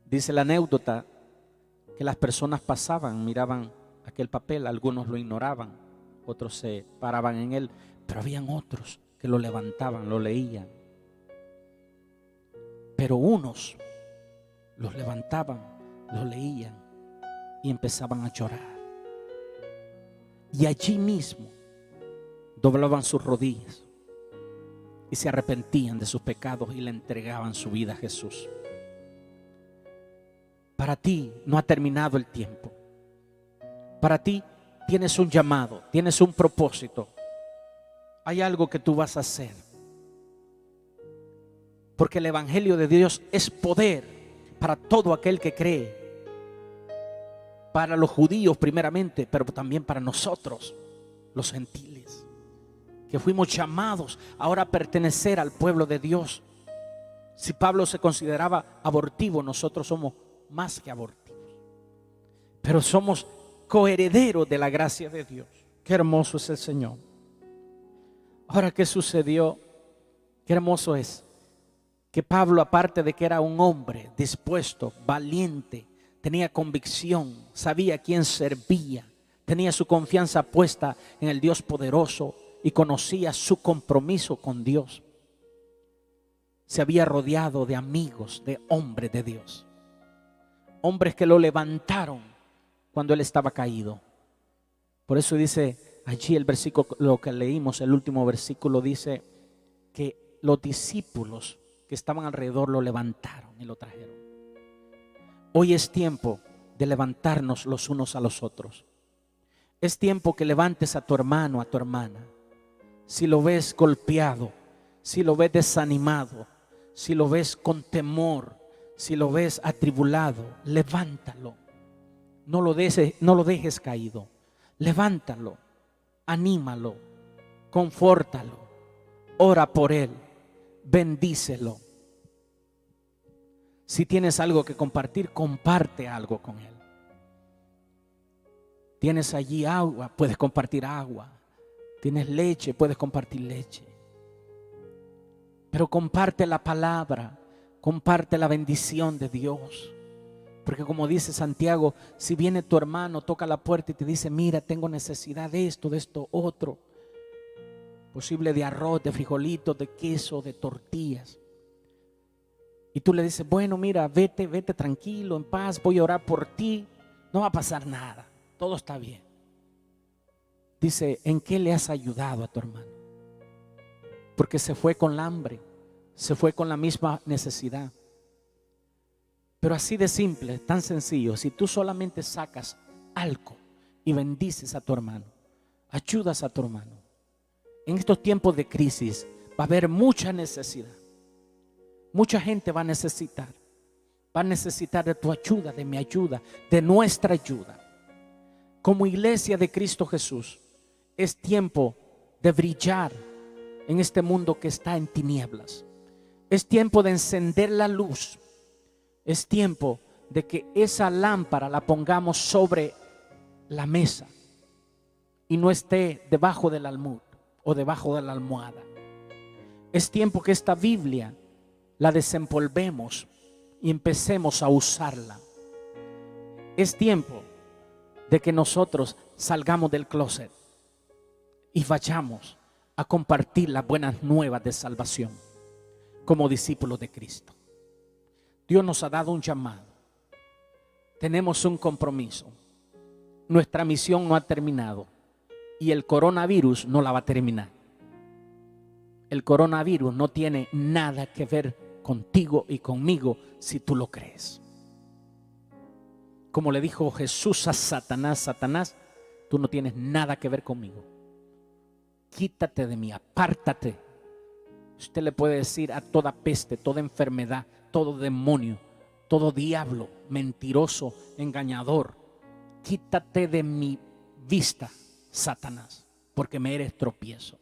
Dice la anécdota que las personas pasaban, miraban aquel papel, algunos lo ignoraban, otros se paraban en él, pero habían otros que lo levantaban, lo leían. Pero unos los levantaban, lo leían y empezaban a llorar. Y allí mismo doblaban sus rodillas y se arrepentían de sus pecados y le entregaban su vida a Jesús. Para ti no ha terminado el tiempo. Para ti tienes un llamado, tienes un propósito. Hay algo que tú vas a hacer. Porque el Evangelio de Dios es poder para todo aquel que cree. Para los judíos primeramente, pero también para nosotros, los gentiles, que fuimos llamados ahora a pertenecer al pueblo de Dios. Si Pablo se consideraba abortivo, nosotros somos más que abortivos, pero somos coherederos de la gracia de Dios. Qué hermoso es el Señor. Ahora, ¿qué sucedió? Qué hermoso es que Pablo, aparte de que era un hombre dispuesto, valiente, tenía convicción, sabía a quién servía, tenía su confianza puesta en el Dios poderoso y conocía su compromiso con Dios. Se había rodeado de amigos, de hombres de Dios, hombres que lo levantaron cuando él estaba caído. Por eso dice allí el versículo, lo que leímos, el último versículo, dice que los discípulos que estaban alrededor lo levantaron y lo trajeron. Hoy es tiempo de levantarnos los unos a los otros. Es tiempo que levantes a tu hermano, a tu hermana. Si lo ves golpeado, si lo ves desanimado, si lo ves con temor, si lo ves atribulado, levántalo. No lo dejes caído. Levántalo, anímalo, confórtalo, ora por él, bendícelo. Si tienes algo que compartir, comparte algo con él. Tienes allí agua, puedes compartir agua. Tienes leche, puedes compartir leche. Pero comparte la palabra, comparte la bendición de Dios. Porque como dice Santiago, si viene tu hermano, toca la puerta y te dice, mira, tengo necesidad de esto, otro. Posible de arroz, de frijolitos, de queso, de tortillas. Y tú le dices, bueno, mira, vete tranquilo, en paz, voy a orar por ti. No va a pasar nada, todo está bien. Dice, ¿en qué le has ayudado a tu hermano? Porque se fue con la hambre, se fue con la misma necesidad. Pero así de simple, tan sencillo, si tú solamente sacas algo y bendices a tu hermano, ayudas a tu hermano. En estos tiempos de crisis va a haber mucha necesidad. Mucha gente va a necesitar de tu ayuda, de mi ayuda, de nuestra ayuda. Como iglesia de Cristo Jesús, es tiempo de brillar en este mundo que está en tinieblas. Es tiempo de encender la luz. Es tiempo de que esa lámpara la pongamos sobre la mesa y no esté debajo del almud o debajo de la almohada. Es tiempo que esta Biblia la desempolvemos y empecemos a usarla. Es tiempo de que nosotros salgamos del closet y vayamos a compartir las buenas nuevas de salvación como discípulos de Cristo. Dios nos ha dado un llamado. Tenemos un compromiso. Nuestra misión no ha terminado y el coronavirus no la va a terminar. El coronavirus no tiene nada que ver contigo y conmigo si tú lo crees. Como le dijo Jesús a Satanás: Satanás, tú no tienes nada que ver conmigo. Quítate de mí, apártate. Usted le puede decir a toda peste, toda enfermedad, todo demonio, todo diablo, mentiroso, engañador: quítate de mi vista, Satanás, porque me eres tropiezo.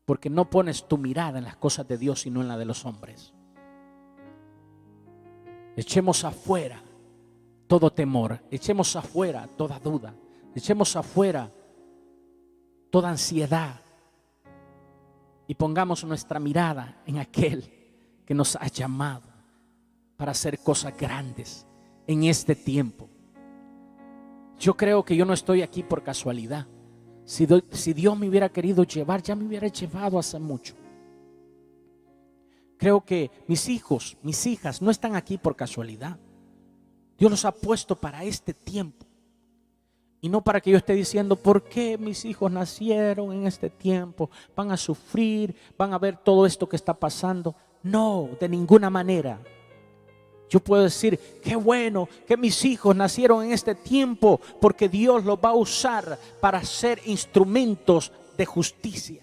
Porque no pones tu mirada en las cosas de Dios, sino en la de los hombres. Echemos afuera todo temor, echemos afuera toda duda, echemos afuera toda ansiedad y pongamos nuestra mirada en aquel que nos ha llamado para hacer cosas grandes en este tiempo. Yo creo que yo no estoy aquí por casualidad. Si Dios me hubiera querido llevar, ya me hubiera llevado hace mucho. Creo que mis hijos, mis hijas no están aquí por casualidad. Dios los ha puesto para este tiempo. Y no para que yo esté diciendo: ¿por qué mis hijos nacieron en este tiempo? Van a sufrir, van a ver todo esto que está pasando. No, de ninguna manera. Yo puedo decir: qué bueno que mis hijos nacieron en este tiempo, porque Dios los va a usar para ser instrumentos de justicia.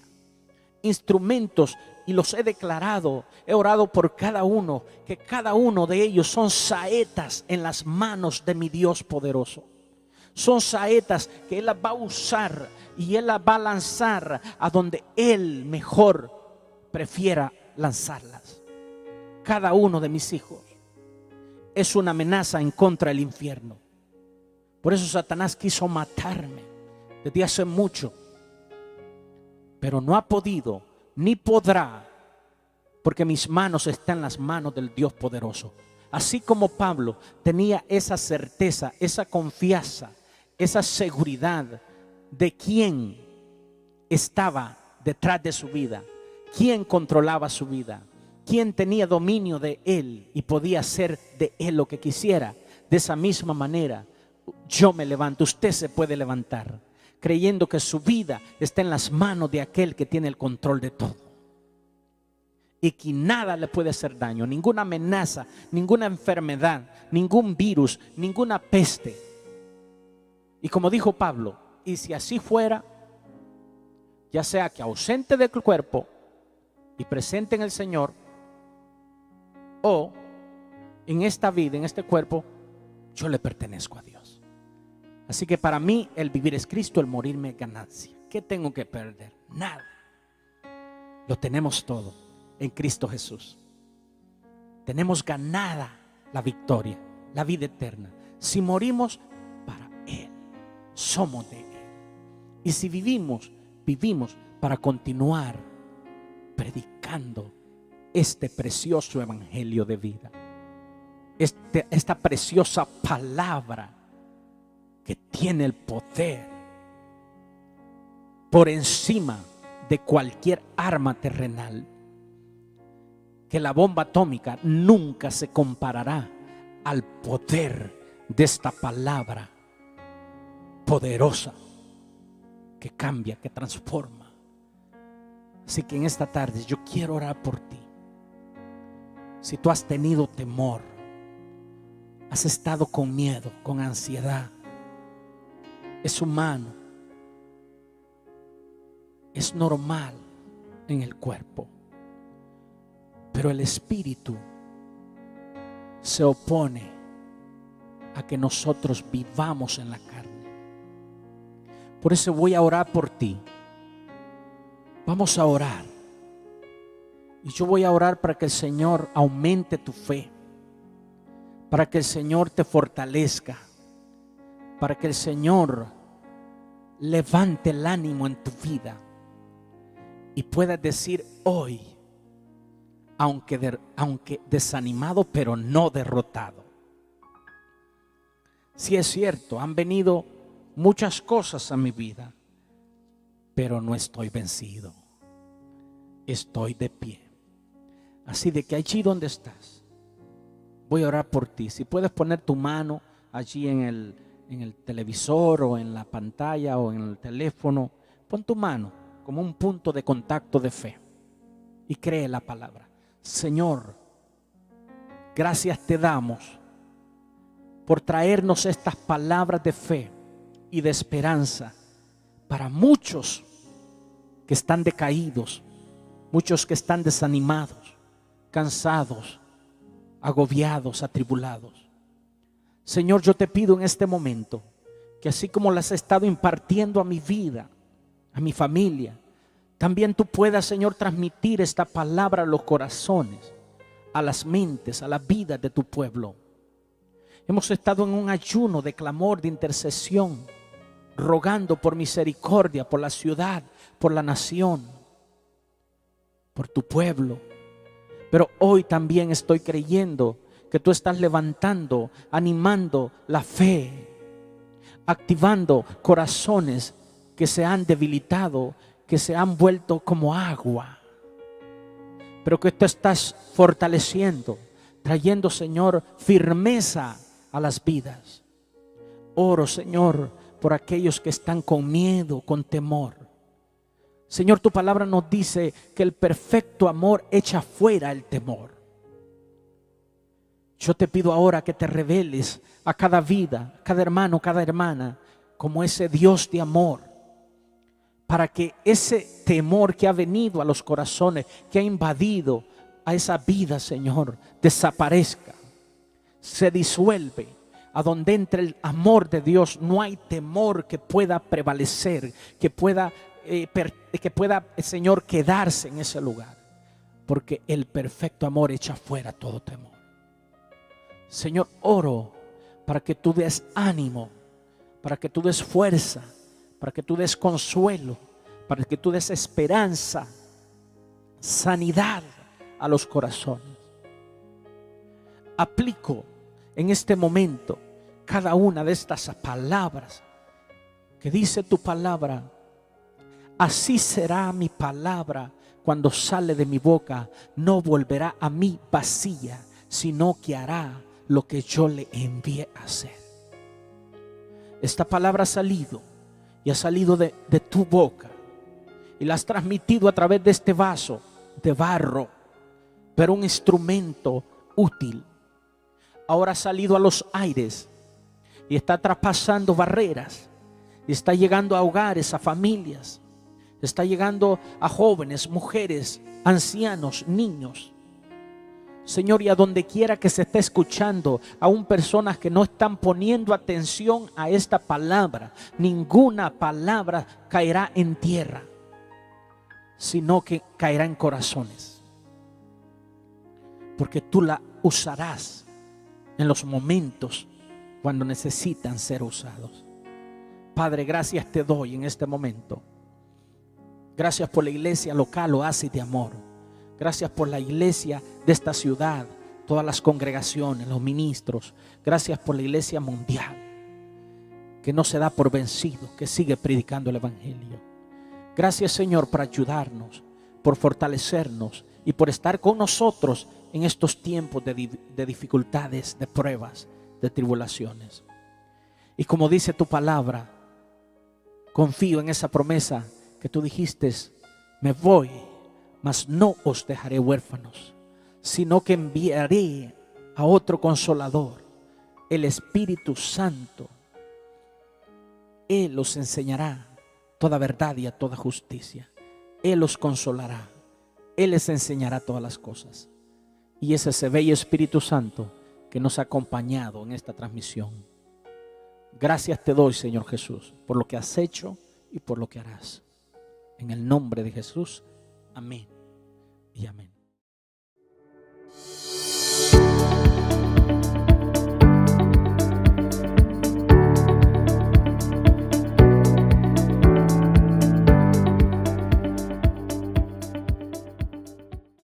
Instrumentos, y los he declarado, he orado por cada uno, que cada uno de ellos son saetas en las manos de mi Dios poderoso. Son saetas que Él las va a usar y Él las va a lanzar a donde Él mejor prefiera lanzarlas. Cada uno de mis hijos es una amenaza en contra del infierno. Por eso Satanás quiso matarme desde hace mucho, pero no ha podido ni podrá, porque mis manos están en las manos del Dios poderoso. Así como Pablo tenía esa certeza, esa confianza, esa seguridad de quién estaba detrás de su vida, quién controlaba su vida, quién tenía dominio de él y podía hacer de él lo que quisiera. De esa misma manera yo me levanto. Usted se puede levantar creyendo que su vida está en las manos de aquel que tiene el control de todo y que nada le puede hacer daño, ninguna amenaza, ninguna enfermedad, ningún virus, ninguna peste. Y como dijo Pablo: y si así fuera, ya sea que ausente del cuerpo y presente en el Señor, o en esta vida, en este cuerpo, yo le pertenezco a Dios. Así que para mí el vivir es Cristo, el morirme es ganancia. ¿Qué tengo que perder? Nada. Lo tenemos todo en Cristo Jesús. Tenemos ganada la victoria, la vida eterna. Si morimos, para Él, somos de Él. Y si vivimos, vivimos para continuar predicando este precioso evangelio de vida, esta preciosa palabra que tiene el poder por encima de cualquier arma terrenal, que la bomba atómica nunca se comparará al poder de esta palabra poderosa que cambia, que transforma. Así que en esta tarde yo quiero orar por ti. si tú has tenido temor, has estado con miedo, con ansiedad, es humano, es normal en el cuerpo, pero el espíritu se opone a que nosotros vivamos en la carne. Por eso voy a orar por ti. Vamos a orar. Y yo voy a orar para que el Señor aumente tu fe, para que el Señor te fortalezca, para que el Señor levante el ánimo en tu vida y puedas decir hoy, aunque desanimado, pero no derrotado. Sí es cierto, han venido muchas cosas a mi vida, pero no estoy vencido. Estoy de pie. Así de que allí donde estás, voy a orar por ti. Si puedes poner tu mano allí en el televisor o en la pantalla o en el teléfono, pon tu mano como un punto de contacto de fe y cree la palabra. Señor, gracias te damos por traernos estas palabras de fe y de esperanza para muchos que están decaídos, muchos que están desanimados, cansados, agobiados, atribulados. Señor, yo te pido en este momento que así como las he estado impartiendo a mi vida, a mi familia, también tú puedas, Señor, transmitir esta palabra a los corazones, a las mentes, a las vidas de tu pueblo. Hemos estado en un ayuno de clamor, de intercesión, rogando por misericordia, por la ciudad, por la nación, por tu pueblo. Pero hoy también estoy creyendo que tú estás levantando, animando la fe, activando corazones que se han debilitado, que se han vuelto como agua, pero que tú estás fortaleciendo, trayendo, Señor, firmeza a las vidas. Oro, Señor, por aquellos que están con miedo, con temor. Señor, tu palabra nos dice que el perfecto amor echa fuera el temor. Yo te pido ahora que te reveles a cada vida, cada hermano, cada hermana, como ese Dios de amor, para que ese temor que ha venido a los corazones, que ha invadido a esa vida, Señor, desaparezca, se disuelve. A donde entre el amor de Dios no hay temor que pueda prevalecer, que pueda, Señor, quedarse en ese lugar, porque el perfecto amor echa fuera todo temor. Señor, oro para que tú des ánimo, para que tú des fuerza, para que tú des consuelo, para que tú des esperanza, sanidad a los corazones. Aplico en este momento cada una de estas palabras que dice tu palabra. Así será mi palabra cuando sale de mi boca, no volverá a mí vacía, sino que hará lo que yo le envié a hacer. Esta palabra ha salido y ha salido de tu boca y la has transmitido a través de este vaso de barro, pero un instrumento útil. Ahora ha salido a los aires y está traspasando barreras y está llegando a hogares, a familias, está llegando a jóvenes, mujeres, ancianos, niños. Señor, y a donde quiera que se esté escuchando, aún personas que no están poniendo atención a esta palabra, ninguna palabra caerá en tierra, sino que caerá en corazones, porque tú la usarás en los momentos cuando necesitan ser usados. Padre, gracias te doy en este momento. Gracias por la iglesia local Oasis de Amor. Gracias por la iglesia de esta ciudad, todas las congregaciones, los ministros. Gracias por la iglesia mundial, que no se da por vencido, que sigue predicando el evangelio. Gracias, Señor, por ayudarnos, por fortalecernos y por estar con nosotros en estos tiempos de dificultades, de pruebas, de tribulaciones. Y como dice tu palabra, confío en esa promesa que tú dijiste: me voy, mas no os dejaré huérfanos, sino que enviaré a otro consolador, el Espíritu Santo. Él los enseñará toda verdad y a toda justicia. Él los consolará. Él les enseñará todas las cosas. Y es ese bello Espíritu Santo que nos ha acompañado en esta transmisión. Gracias te doy, Señor Jesús, por lo que has hecho y por lo que harás. En el nombre de Jesús, amén y amén.